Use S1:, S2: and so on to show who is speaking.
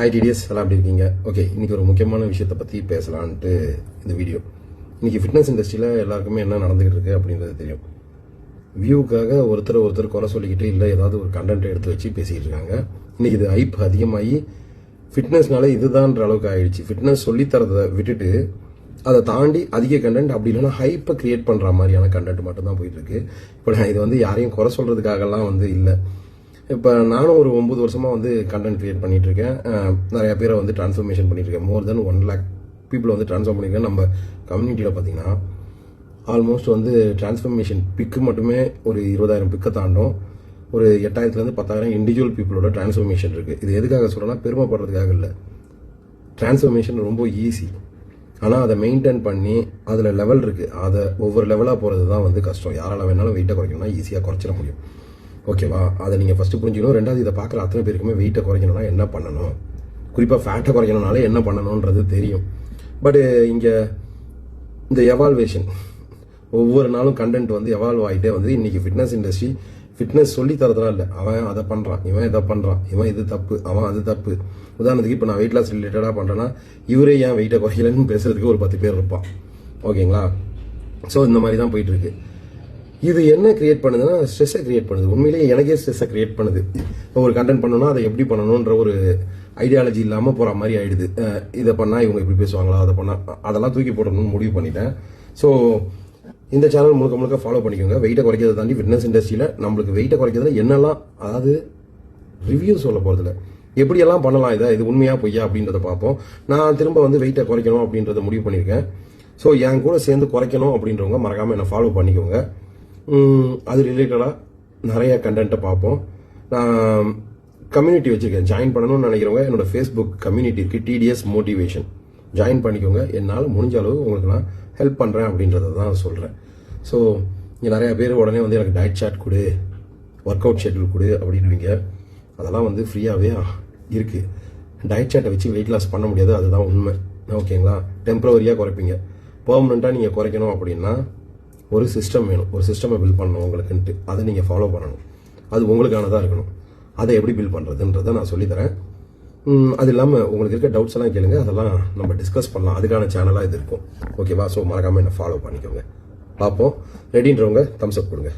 S1: Hi TDS, எல்லாம் எப்படி இருக்கீங்க? ஓகே, இன்றைக்கி ஒரு முக்கியமான விஷயத்தை பற்றி பேசலான்ட்டு இந்த வீடியோ. இன்றைக்கி ஃபிட்னஸ் இண்டஸ்ட்ரியில் எல்லாருக்குமே என்ன நடந்துகிட்டு இருக்குது அப்படின்றது தெரியும். வியூக்காக ஒருத்தர் குறை சொல்லிக்கிட்டு இல்லை ஏதாவது ஒரு கண்டென்ட் எடுத்து வச்சு பேசிக்கிட்டு இருக்காங்க. இன்றைக்கி இது ஹைப் அதிகமாகி ஃபிட்னஸ்னால இதுதான்ற அளவுக்கு ஆயிடுச்சு. ஃபிட்னஸ் சொல்லித்தரதை விட்டுட்டு அதை தாண்டி அதிக கண்டென்ட், அப்படி இல்லைன்னா ஹைப்பை கிரியேட் பண்ணுற மாதிரியான கண்டென்ட் மட்டும்தான் போயிட்டுருக்கு. இப்போ நான் இது யாரையும் குறை சொல்கிறதுக்காகலாம் இல்லை. இப்போ நானும் ஒரு 9 வருஷமாக கண்டென்ட் கிரியேட் பண்ணிட்டு இருக்கேன். நிறைய பேரை டிரான்ஸ்ஃபர்மேஷன் பண்ணிட்டு இருக்கேன். மோர் தென் 1 lakh பீப்புள் டிரான்ஸ்ஃபார்ம் பண்ணியிருக்கேன். நம்ம கம்யூனிட்டியில் பார்த்தீங்கன்னா ஆல்மோஸ்ட் டிரான்ஸ்ஃபர்மேஷன் பிக்கு மட்டுமே ஒரு 20,000 பிக்கை தாண்டும். ஒரு 8,000 to 10,000 இண்டிவிஜுவல் பீப்புளோட டிரான்ஸ்ஃபர்மேஷன் இருக்குது. இது எதுக்காக சொல்கிறேன்னா, பெருமைப்படுறதுக்காக இல்லை. டிரான்ஸ்ஃபர்மேஷன் ரொம்ப ஈஸி, ஆனால் அதை மெயின்டைன் பண்ணி அதில் லெவல் இருக்குது. அதை ஒவ்வொரு லெவலாக போகிறது தான் கஷ்டம். யாரால் வேணாலும் வெயிட்டை குறைக்கணும்னா ஈஸியாக குறைச்சிட முடியும். ஓகேவா? அதை நீங்கள் ஃபஸ்ட்டு புரிஞ்சுக்கணும். ரெண்டாவது, இதை பார்க்குற அத்தனை பேருக்குமே வெயிட்டை குறைக்கணும்னா என்ன பண்ணணும், குறிப்பாக ஃபேட்டை குறைக்கணும்னாலே என்ன பண்ணணுன்றது தெரியும். பட்டு இங்கே இந்த எவால்வேஷன் ஒவ்வொரு நாளும் கண்டென்ட் எவால்வ் ஆகிட்டே இன்றைக்கி ஃபிட்னஸ் இண்டஸ்ட்ரி ஃபிட்னஸ் சொல்லி தரதுலாம் இல்லை. அவன் அதை பண்ணுறான், இவன் இதை பண்ணுறான், இவன் இது தப்பு, அவன் அது தப்பு. உதாரணத்துக்கு இப்போ நான் வெயிட் லாஸ் ரிலேட்டடாக பண்ணுறேன்னா, இவரே ஏன் வெயிட்டை குறைக்கலன்னு பேசுறதுக்கு ஒரு 10 பேர் இருப்பான். ஓகேங்களா? ஸோ இந்த மாதிரி தான் போயிட்டுருக்கு. இது என்ன கிரியேட் பண்ணுதுன்னா, ஸ்ட்ரெஸ்ஸை கிரியேட் பண்ணுது. உண்மையிலேயே எனக்கே ஸ்ட்ரெஸ்ஸை கிரியேட் பண்ணுது. இப்போ ஒரு கண்டென்ட் பண்ணணும்னா அதை எப்படி பண்ணணுன்ற ஒரு ஐடியாலஜி இல்லாமல் போகிற மாதிரி ஆயிடுது. இதை பண்ணால் இவங்க இப்படி பேசுவாங்களா, அதை பண்ணால் அதெல்லாம் தூக்கி போடணும்னு முடிவு பண்ணிட்டேன். ஸோ இந்த சேனல் முழுக்க ஃபாலோ பண்ணிக்கோங்க. வெயிட்டை குறைக்கிறத தாண்டி ஃபிட்னஸ் இண்டஸ்ட்ரியில் நம்மளுக்கு வெயிட்டை குறைக்கிறதுல என்னெல்லாம், அதாவது ரிவ்யூ சொல்ல போகிறதில்ல, எப்படியெல்லாம் பண்ணலாம், இது உண்மையாக பொய்யா அப்படின்றத பார்ப்போம். நான் திரும்ப வெயிட்டை குறைக்கணும் அப்படின்றத முடிவு பண்ணியிருக்கேன். ஸோ என் கூட சேர்ந்து குறைக்கணும் அப்படின்றவங்க மறக்காமல் என்னை ஃபாலோ பண்ணிக்கோங்க. அது ரிலேட்டடாக நிறைய கண்டென்ட்டை பார்ப்போம். நான் கம்யூனிட்டி வச்சுருக்கேன். ஜாயின் பண்ணணும்னு நினைக்கிறவங்க என்னோட ஃபேஸ்புக் கம்யூனிட்டி இருக்குது, டிடிஎஸ் மோட்டிவேஷன். ஜாயின் பண்ணிக்கோங்க. என்னால் முடிஞ்ச அளவு உங்களுக்கு நான் ஹெல்ப் பண்ணுறேன் அப்படின்றத தான் சொல்கிறேன். ஸோ இங்கே நிறையா பேர் உடனே எனக்கு டயட் சார்ட் கொடு, ஒர்க் அவுட் ஷெட்யூல் கொடு அப்படின்வீங்க. அதெல்லாம் ஃப்ரீயாகவே இருக்குது. டயட் சார்ட்டை வச்சு வெயிட் லாஸ் பண்ண முடியாது, அதுதான் உண்மை. ஓகேங்களா? டெம்பரவரியாக குறைப்பீங்க. பெர்மனெண்ட்டாக நீங்கள் குறைக்கணும் அப்படின்னா ஒரு சிஸ்டம் வேணும். ஒரு சிஸ்டமை பில்ட் பண்ணணும் உங்களுக்குன்ட்டு. அதை நீங்கள் ஃபாலோ பண்ணணும். அது உங்களுக்கானதாக இருக்கணும். அதை எப்படி பில்ட் பண்ணுறதுன்றதை நான் சொல்லித்தரேன். அது இல்லாமல் உங்களுக்கு இருக்க டவுட்ஸ் எல்லாம் கேளுங்க, அதெல்லாம் நம்ம டிஸ்கஸ் பண்ணலாம். அதுக்கான சேனலாக இது இருக்கும். ஓகேவா? ஸோ மறக்காமல் என்னை ஃபாலோ பண்ணிக்கோங்க. பார்ப்போம். ரெடின்றவங்க தம்ஸ் அப் கொடுங்க.